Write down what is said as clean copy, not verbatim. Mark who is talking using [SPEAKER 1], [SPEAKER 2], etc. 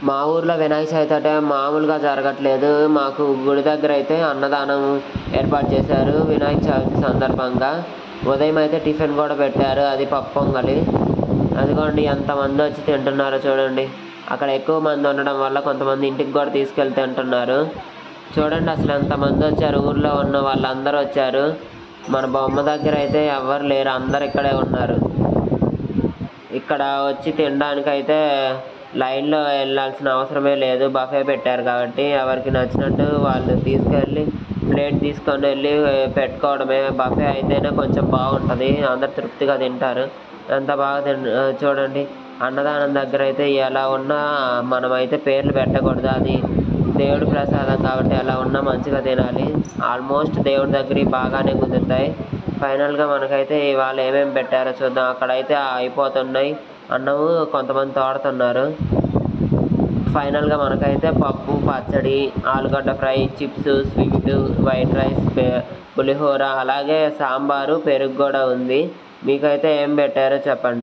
[SPEAKER 1] మా ఊర్లో వినాయక చవితి అంటే మామూలుగా జరగట్లేదు. మాకు గుడి దగ్గర అయితే అన్నదానం ఏర్పాటు చేశారు వినాయక చవితి సందర్భంగా. ఉదయం అయితే టిఫిన్ కూడా పెట్టారు, అది పప్పు పొంగలి. అదిగోండి ఎంతమంది వచ్చి తింటున్నారో చూడండి. అక్కడ ఎక్కువ మంది ఉండడం వల్ల కొంతమంది ఇంటికి కూడా తీసుకెళ్ళి తింటున్నారు. చూడండి అసలు ఎంతమంది వచ్చారు, ఊర్లో ఉన్న వాళ్ళందరూ వచ్చారు. మన బొమ్మ దగ్గర అయితే ఎవ్వరు లేరు, అందరు ఇక్కడే ఉన్నారు. ఇక్కడ వచ్చి తినడానికైతే లైన్లో వెళ్ళాల్సిన అవసరమే లేదు, బఫే పెట్టారు కాబట్టి ఎవరికి నచ్చినట్టు వాళ్ళు తీసుకెళ్ళి ప్లేట్ తీసుకొని వెళ్ళి పెట్టుకోవడమే. బఫే అయితేనే కొంచెం బాగుంటుంది, అందరు తృప్తిగా తింటారు. ఎంత బాగా చూడండి. అన్నదానం దగ్గర అయితే ఎలా ఉన్నా మనమైతే పేర్లు పెట్టకూడదు, అది దేవుడి ప్రసాదం కాబట్టి ఎలా ఉన్నా మంచిగా తినాలి. ఆల్మోస్ట్ దేవుడి దగ్గర బాగానే కుదురుతాయి. ఫైనల్గా మనకైతే ఇవాళ ఏమేమి పెట్టారో చూద్దాం. అక్కడైతే అయిపోతున్నాయి అన్నము, కొంతమంది తోడుతున్నారు. ఫైనల్గా మనకైతే పప్పు, పచ్చడి, ఆలుగడ్డ fry, chips, sweet, white rice, పులిహోర, అలాగే సాంబారు, పెరుగు కూడా ఉంది. మీకైతే ఏం పెట్టారో చెప్పండి.